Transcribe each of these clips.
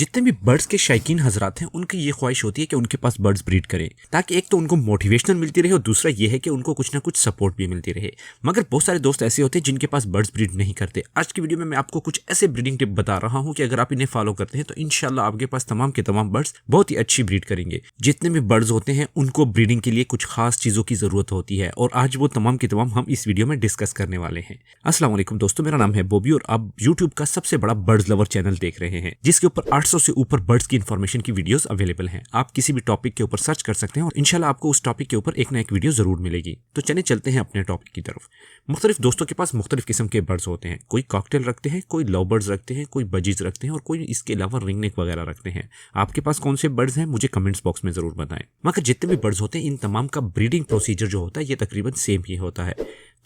जितने भी बर्ड्स के शौकीन हजरात हैं उनकी ये ख्वाहिश होती है कि उनके पास बर्ड्स ब्रीड करें, ताकि एक तो उनको मोटिवेशनल मिलती रहे और दूसरा ये है कि उनको कुछ ना कुछ सपोर्ट भी मिलती रहे। मगर बहुत सारे दोस्त ऐसे होते हैं जिनके पास बर्ड्स ब्रीड नहीं करते। आज की वीडियो में मैं आपको कुछ ऐसे ब्रीडिंग टिप बता रहा हूं कि अगर आप इन्हें फॉलो करते हैं तो इंशाल्लाह आपके पास तमाम के तमाम बर्ड्स बहुत ही अच्छी ब्रीड करेंगे। जितने भी बर्ड्स होते हैं उनको ब्रीडिंग के लिए कुछ खास चीजों की जरूरत होती है और आज वो तमाम के तमाम हम इस वीडियो में डिस्कस करने वाले हैं। अस्सलाम वालेकुम दोस्तों, मेरा नाम है बॉबी और आप यूट्यूब का सबसे बड़ा बर्ड्स लवर चैनल देख रहे हैं, जिसके ऊपर 800 से ऊपर बर्ड्स की इन्फॉर्मेशन की वीडियोस अवेलेबल हैं। आप किसी भी टॉपिक के ऊपर सर्च कर सकते हैं और इंशाल्लाह आपको उस टॉपिक के ऊपर एक ना एक वीडियो जरूर मिलेगी। तो चलिए चलते हैं अपने टॉपिक की तरफ। मुख्तलिफ दोस्तों के पास मुख्तलिफ किस्म के बर्ड्स होते हैं। कोई कॉकटेल रखते हैं, कोई लव बर्ड्स रखते हैं, कोई बजीज रखते हैं और कोई इसके अलावा रिंगनेक वगैरह रखते हैं। आपके पास कौन से बर्ड्स हैं मुझे कमेंट्स बॉक्स में जरूर बताएं। मगर जितने भी बर्ड्स होते हैं इन तमाम का ब्रीडिंग प्रोसीजर जो होता है ये तकरीबन सेम ही होता है।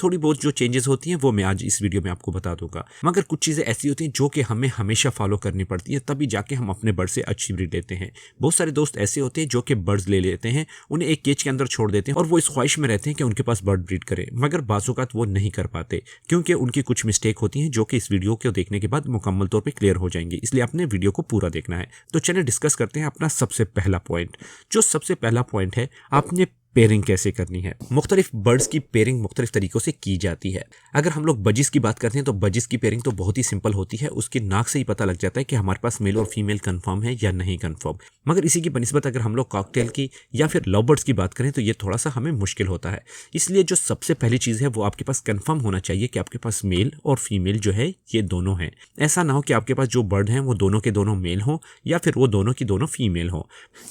थोड़ी बहुत जो चेंजेस होती हैं वो मैं आज इस वीडियो में आपको बता दूंगा। मगर कुछ चीज़ें ऐसी होती हैं जो कि हमें हमेशा फॉलो करनी पड़ती है, तभी जाके हम अपने बर्ड से अच्छी ब्रीड लेते हैं। बहुत सारे दोस्त ऐसे होते हैं जो कि बर्ड्स ले लेते हैं, उन्हें एक केज के अंदर छोड़ देते हैं और वो इस ख्वाहिश में रहते हैं कि उनके पास बर्ड ब्रीड करें, मगर बाज़-औक़ात वो नहीं कर पाते क्योंकि उनकी कुछ मिस्टेक होती हैं जो कि इस वीडियो को देखने के बाद मुकम्मल तौर पर क्लियर हो जाएंगी। इसलिए आपने वीडियो को पूरा देखना है। तो चलिए डिस्कस करते हैं अपना सबसे पहला पॉइंट। जो सबसे पहला पॉइंट है, आपने पेयरिंग कैसे करनी है। मुख्तलिफ बर्ड्स की पेयरिंग मुख्तलिफ तरीकों से की जाती है। अगर हम लोग बजिस की बात करते हैं तो बजिस की पेयरिंग तो बहुत ही सिंपल होती है। उसकी नाक से ही पता लग जाता है कि हमारे पास मेल और फीमेल कंफर्म है या नहीं कंफर्म। मगर इसी की बनिस्बत अगर हम लोग कॉकटेल की या फिर लव बर्ड्स की बात करें तो ये थोड़ा सा हमें मुश्किल होता है। इसलिए जो सबसे पहली चीज़ है वो आपके पास कंफर्म होना चाहिए कि आपके पास मेल और फीमेल जो है ये दोनों हैं। ऐसा ना हो कि आपके पास जो बर्ड हैं वो दोनों के दोनों मेल हों या फिर वो दोनों की दोनों फीमेल हों,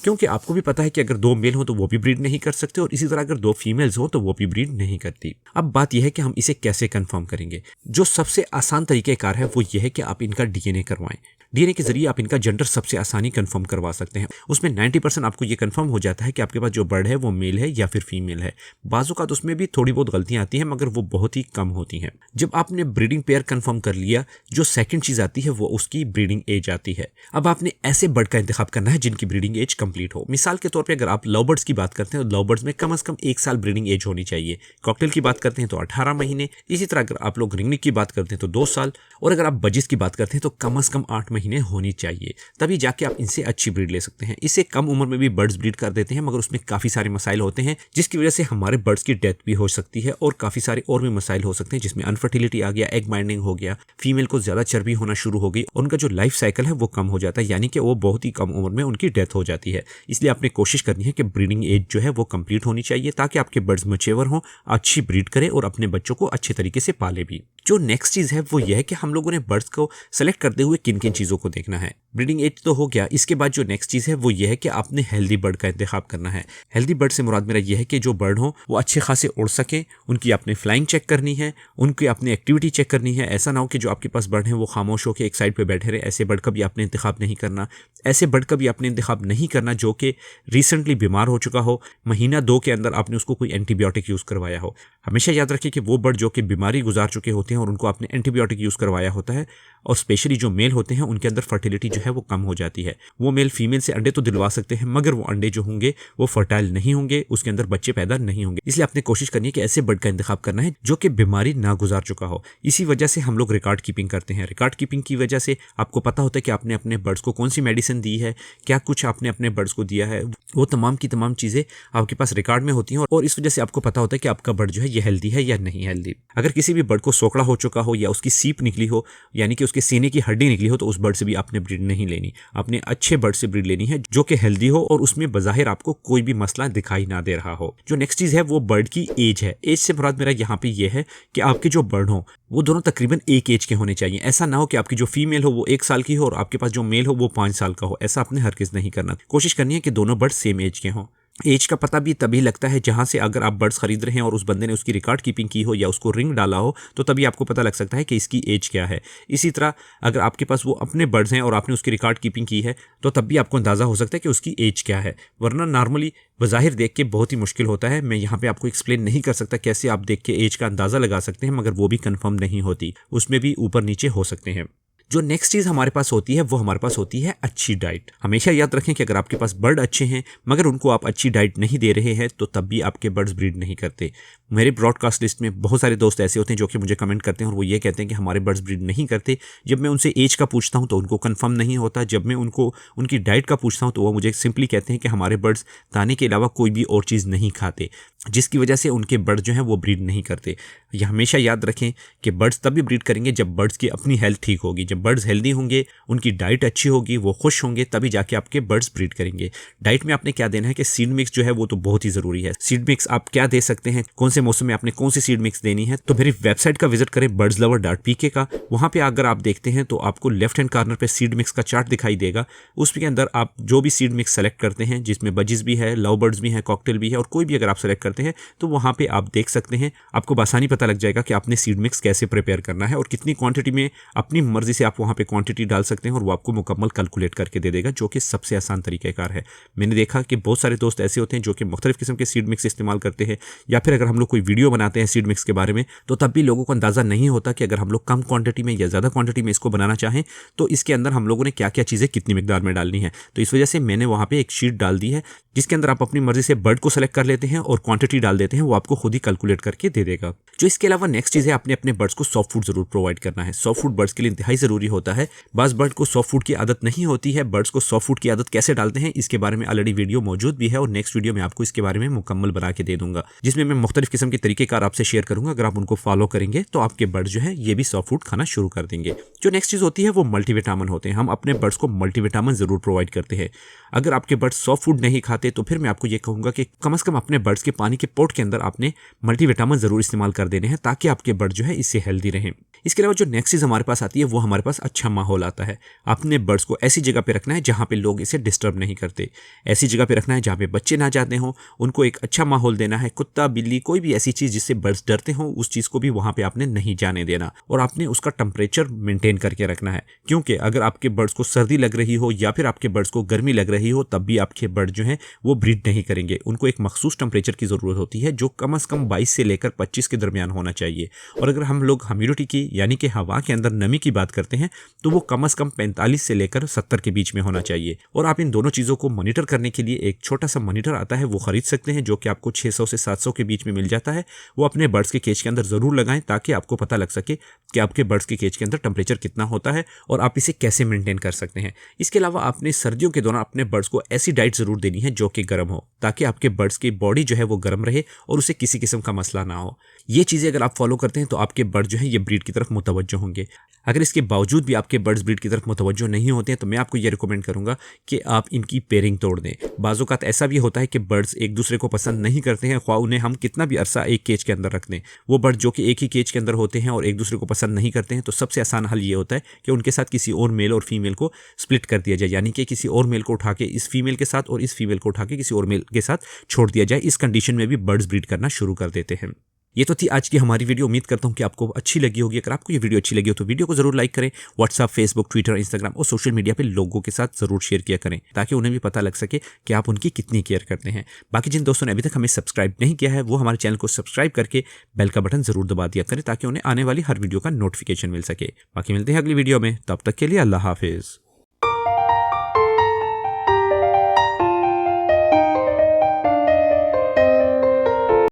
क्योंकि आपको भी पता है कि अगर दो मेल हो तो वो भी ब्रीड नहीं कर सकते और इसी तरह अगर दो फीमेल्स हो तो वो भी ब्रीड नहीं करती। अब बात यह है कि हम इसे कैसे कंफर्म करेंगे। जो सबसे आसान तरीकेकार है वो ये है कि आप इनका डीएनए करवाएं। डीएनए के जरिए आप इनका जेंडर सबसे आसानी कंफर्म करवा सकते हैं। उसमें 90% आपको ये कंफर्म हो जाता है कि आपके पास जो बर्ड है वो मेल है या फिर फीमेल है। बाजू का तो उसमें भी थोड़ी बहुत गलतियां आती हैं मगर वो बहुत ही कम होती हैं। जब आपने ब्रीडिंग पेयर कंफर्म कर लिया, जो सेकंड चीज आती है वो उसकी ब्रीडिंग एज आती है। अब आपने ऐसे बर्ड का इंतखाब करना है जिनकी ब्रीडिंग एज कंप्लीट हो। मिसाल के तौर पर अगर आप लव बर्ड्स की बात करते हैं तो लव बर्ड्स में कम से कम 1 साल ब्रीडिंग एज होनी चाहिए। कॉकटेल की बात करते हैं तो 18 महीने। इसी तरह अगर आप लोग रिंगनेक की बात करते हैं तो 2 साल और अगर आप बजिस की बात करते हैं तो कम से कम 8 महीने होनी चाहिए। तभी जाके आप इनसे अच्छी ब्रीड ले सकते हैं। इससे कम उम्र में भी बर्ड्स ब्रीड कर देते हैं मगर उसमें काफी सारे मसाइल होते हैं जिसकी वजह से हमारे बर्ड्स की डेथ भी हो सकती है और काफी सारे और भी मसाइल हो सकते हैं, जिसमें अनफर्टिलिटी आ गया, एग बाइंडिंग हो गया, फीमेल को ज्यादा चर्बी होना शुरू हो गई, उनका जो लाइफ साइकिल है वो कम हो जाता है, यानी कि वो बहुत ही कम उम्र में उनकी डेथ हो जाती है। इसलिए आपने कोशिश करनी है कि ब्रीडिंग एज जो है वो कंप्लीट होनी चाहिए ताकि आपके बर्ड्स मैच्योर हों, अच्छी ब्रीड करें और अपने बच्चों को अच्छे तरीके से पाले भी। जो नेक्स्ट चीज है वो यह है कि हम लोगों ने बर्ड्स को सेलेक्ट करते हुए किन किन चीजों को देखना है। ब्रीडिंग एज तो हो गया, इसके बाद जो नेक्स्ट चीज है वो ये है कि आपने हेल्दी बर्ड का इंतखाब करना है। हेल्दी बर्ड से मुराद मेरा ये है कि जो बर्ड हो वो अच्छे खासे उड़ सके, उनकी आपने फ्लाइंग चेक करनी है, उनकी आपने एक्टिविटी चेक करनी है। ऐसा ना हो कि जो आपके पास बर्ड है वो खामोश होकर एक साइड पे बैठे रहे। ऐसे बर्ड का भी आपने इंतखाब नहीं करना। ऐसे बर्ड का भी आपने इंतखाब नहीं करना जो कि रिसेंटली बीमार हो चुका हो, महीना 2 के अंदर आपने उसको कोई एंटीबायोटिक यूज करवाया हो। हमेशा याद रखिए कि वो बर्ड जो कि बीमारी गुजार चुके होते हैं और उनको आपने एंटीबायोटिक यूज करवाया होता है, और स्पेशली जो मेल होते हैं उनके अंदर फर्टिलिटी जो है वो कम हो जाती है। वो मेल फीमेल से अंडे तो दिलवा सकते हैं मगर वो अंडे जो होंगे वो फर्टाइल नहीं होंगे, उसके अंदर बच्चे पैदा नहीं होंगे। इसलिए आपने कोशिश करनी है कि ऐसे बर्ड का इंतखाब करना है जो कि बीमारी ना गुजार चुका हो। इसी वजह से हम लोग रिकॉर्ड कीपिंग करते हैं। रिकॉर्ड कीपिंग की वजह से आपको पता होता है कि आपने अपने बर्ड्स को कौन सी मेडिसिन दी है, क्या कुछ आपने अपने बर्ड्स को दिया है, वो तमाम की तमाम चीजें आपके पास रिकॉर्ड में होती हैं और इस वजह से आपको पता होता है कि आपका बर्ड जो है ये हेल्दी है या नहीं हेल्दी। अगर किसी भी बर्ड को सोकड़ा हो चुका हो या उसकी सीप निकली हो, यानी कि उसके सीने की हड्डी निकली हो, तो उस बर्ड से भी आपने ब्रीड नहीं लेनी। आपने अच्छे बर्ड से ब्रीड लेनी है जो कि हेल्दी हो और उसमें बज़ाहिर आपको कोई भी मसला दिखाई ना दे रहा हो। जो नेक्स्ट चीज है वो बर्ड की एज है। एज से मुराद मेरा यहाँ पे ये है कि आपके जो बर्ड हो वो दोनों तकरीबन एक एज के होने चाहिए। ऐसा ना हो कि आपकी जो फीमेल हो वो 1 साल की हो और आपके पास जो मेल हो वो 5 साल का हो। ऐसा आपने हरगिज़ नहीं करना। कोशिश करनी है कि दोनों बर्ड सेम एज के हों। एज का पता भी तभी लगता है जहां से अगर आप बर्ड्स खरीद रहे हैं और उस बंदे ने उसकी रिकॉर्ड कीपिंग की हो या उसको रिंग डाला हो तो तभी आपको पता लग सकता है कि इसकी एज क्या है। इसी तरह अगर आपके पास वो अपने बर्ड्स हैं और आपने उसकी रिकॉर्ड कीपिंग की है तो तब भी आपको अंदाज़ा हो सकता है कि उसकी एज क्या है, वरना नॉर्मली बज़ाहिर देख के बहुत ही मुश्किल होता है। मैं यहाँ पे आपको एक्सप्लेन नहीं कर सकता कैसे आप देख के एज का अंदाज़ा लगा सकते हैं, मगर वो भी कन्फर्म नहीं होती, उसमें भी ऊपर नीचे हो सकते हैं। जो नेक्स्ट चीज़ हमारे पास होती है वो हमारे पास होती है अच्छी डाइट। हमेशा याद रखें कि अगर आपके पास बर्ड अच्छे हैं मगर उनको आप अच्छी डाइट नहीं दे रहे हैं तो तब भी आपके बर्ड्स ब्रीड नहीं करते। मेरे ब्रॉडकास्ट लिस्ट में बहुत सारे दोस्त ऐसे होते हैं जो कि मुझे कमेंट करते हैं और वो ये कहते हैं कि हमारे बर्ड्स ब्रीड नहीं करते। जब मैं उनसे एज का पूछता हूँ तो उनको कंफर्म नहीं होता। जब मैं उनको उनकी डाइट का पूछता हूँ तो वो मुझे सिंपली कहते हैं कि हमारे बर्ड्स दाने के अलावा कोई भी और चीज़ नहीं खाते, जिसकी वजह से उनके बर्ड जो हैं वो ब्रीड नहीं करते। यह हमेशा याद रखें कि बर्ड्स तभी ब्रीड करेंगे जब बर्ड्स की अपनी हेल्थ ठीक होगी। जब बर्ड्स हेल्दी होंगे, उनकी डाइट अच्छी होगी, वो खुश होंगे, तभी जाके आपके बर्ड्स ब्रीड करेंगे। डाइट में आपने क्या देना है कि सीड मिक्स जो है वो तो बहुत ही ज़रूरी है। सीड मिक्स आप क्या दे सकते हैं, कौन से मौसम में आपने कौन सी सीड मिक्स देनी है, तो मेरी वेबसाइट का विजिट करें birdslover.pk का। वहाँ पे अगर आप देखते हैं तो आपको लेफ्ट हैंड कॉर्नर पे सीड मिक्स का चार्ट दिखाई देगा। उसके अंदर आप जो भी सीड मिक्स सेलेक्ट करते हैं, जिसमें बजीज भी है, लव बर्ड्स भी है, कॉकटेल भी है, और कोई भी अगर आप सेलेक्ट करते हैं तो वहाँ पे आप देख सकते हैं। आपको आसानी पता लग जाएगा कि आपने सीड मिक्स कैसे प्रिपेयर करना है और कितनी क्वांटिटी में अपनी मर्जी से आप वहाँ पे क्वांटिटी डाल सकते हैं और वो आपको मुकम्मल कैलकुलेट करके दे देगा, जो कि सबसे आसान तरीक़ाकार है। मैंने देखा कि बहुत सारे दोस्त ऐसे होते हैं जो कि मुख्तलिफ किस्म के सीड मिक्स इस्तेमाल करते हैं, या फिर अगर हम लोग कोई वीडियो बनाते हैं सीड मिक्स के बारे में तो तब भी लोगों को अंदाज़ा नहीं होता कि अगर हम लोग कम क्वांटिटी में या ज़्यादा क्वांटिटी में इसको बनाना चाहें तो इसके अंदर हम लोगों ने क्या क्या चीज़ें कितनी मिकदार में डालनी है। तो इस वजह से मैंने वहाँ पे एक शीट डाल दी है जिसके अंदर आप अपनी मर्जी से बर्ड को सेलेक्ट कर लेते हैं और क्वांटिटी डाल देते हैं, वो आपको खुद ही कैलकुलेट करके दे देगा। जो इसके अलावा नेक्स्ट चीज़ है, आपने अपने बर्ड्स को सॉफ्ट फूड जरूर प्रोवाइड करना है। सॉफ्ट फूड बर्ड्स के लिए इंतहाई ज़रूरी होता है। बाज़ बर्ड को सॉफ्ट फूड की आदत नहीं होती है। बर्ड्स को सॉफ्ट फूड की आदत कैसे डालते हैं इसके बारे में ऑलरेडी वीडियो मौजूद भी है और नेक्स्ट वीडियो में आपको इसके बारे में मुकम्मल बना के दे दूंगा, जिसमें मैं मुख्तलिफ किस्म के तरीक़ेकार आपसे शेयर करूंगा। अगर आप उनको फॉलो करेंगे तो आपके बर्ड जो है ये भी सॉफ्ट फूड खाना शुरू कर देंगे। जो नेक्स्ट चीज़ होती है वो मल्टीविटामिन होते हैं। हम अपने बर्ड्स को मल्टीविटामिन ज़रूर प्रोवाइड करते हैं। अगर आपके बर्ड्स सॉफ्ट फूड नहीं खाते तो फिर मैं आपको ये कहूँगा कि कम से कम अपने बर्ड्स के पानी के पोट के अंदर आपने मल्टीविटामिन ज़रूर इस्तेमाल कर देने हैं ताकि आपके बर्ड जो है इससे हेल्दी रहें। इसके अलावा जो नेक्स्ट चीज़ हमारे पास आती है वो हमारे पास अच्छा माहौल आता है। अपने बर्ड्स को ऐसी जगह पे रखना है जहाँ पे लोग इसे डिस्टर्ब नहीं करते। ऐसी जगह पे रखना है जहाँ पे बच्चे ना जाते हों। उनको एक अच्छा माहौल देना है। कुत्ता, बिल्ली, कोई भी ऐसी चीज़ जिससे बर्ड्स डरते हों उस चीज़ को भी वहाँ पे आपने नहीं जाने देना और आपने उसका टेम्परेचर मेंटेन करके रखना है। क्योंकि अगर आपके बर्ड्स को सर्दी लग रही हो या फिर आपके बर्ड्स को गर्मी लग रही हो तब भी आपके बर्ड जो हैं वो ब्रीड नहीं करेंगे। उनको एक मखसूस टेम्परेचर की ज़रूरत होती है जो कम से कम 22 से लेकर 25 के दरमियान होना चाहिए। और अगर हम लोग ह्यूमिडिटी की यानी कि हवा के अंदर नमी की बात करते हैं तो वो कम से कम 45 से लेकर 70 के बीच में होना चाहिए। और आप इन दोनों चीज़ों को मॉनिटर करने के लिए एक छोटा सा मॉनिटर आता है, वो खरीद सकते हैं, जो कि आपको 600 से 700 के बीच में मिल जाता है। वो अपने बर्ड्स के केज के अंदर ज़रूर लगाएं ताकि आपको पता लग सके कि आपके बर्ड्स के केज के अंदर टेम्परेचर कितना होता है और आप इसे कैसे मेंटेन कर सकते हैं। इसके अलावा आपने सर्दियों के दौरान अपने बर्ड्स को ऐसी डाइट ज़रूर देनी है जो कि गर्म हो, ताकि आपके बर्ड्स की बॉडी जो है वो गर्म रहे और उसे किसी किस्म का मसला ना हो। ये चीज़ें अगर आप फॉलो करते हैं तो आपके बर्ड जो है ये ब्रीड की तरफ मुतवज्जो होंगे। अगर इसके बावजूद भी आपके बर्ड्स ब्रीड की तरफ मुतवज्जो नहीं होते हैं तो मैं आपको ये रिकमेंड करूंगा कि आप इनकी पेयरिंग तोड़ दें। बाज़ों ऐसा भी होता है कि बर्ड्स एक दूसरे को पसंद नहीं करते हैं, ख्वाह उन्हें हम कितना भी अरसा एक केज के अंदर रख दें। वो बर्ड जो कि एक ही केज के अंदर होते हैं और एक दूसरे को पसंद नहीं करते हैं तो सबसे आसान हल ये होता है कि उनके साथ किसी और मेल और फीमेल को स्प्लिट कर दिया जाए, यानी कि किसी और मेल को उठा के इस फीमेल के साथ और इस फीमेल को उठा के किसी और मेल के साथ छोड़ दिया जाए। इस कंडीशन में भी बर्ड्स ब्रीड करना शुरू कर देते हैं। ये तो थी आज की हमारी वीडियो। उम्मीद करता हूँ कि आपको अच्छी लगी होगी। अगर आपको ये वीडियो अच्छी लगी हो तो वीडियो को जरूर लाइक करें। व्हाट्सएप, फेसबुक, ट्विटर, इंस्टाग्राम और सोशल मीडिया पे लोगों के साथ जरूर शेयर किया करें ताकि उन्हें भी पता लग सके कि आप उनकी कितनी केयर करते हैं। बाकी जिन दोस्तों ने अभी तक हमें सब्सक्राइब नहीं किया है वो हमारे चैनल को सब्सक्राइब करके बेल का बटन जरूर दबा दिया करें ताकि उन्हें आने वाली हर वीडियो का नोटिफिकेशन मिल सके। बाकी मिलते हैं अगली वीडियो में, तब तक के लिए अल्लाह हाफिज़।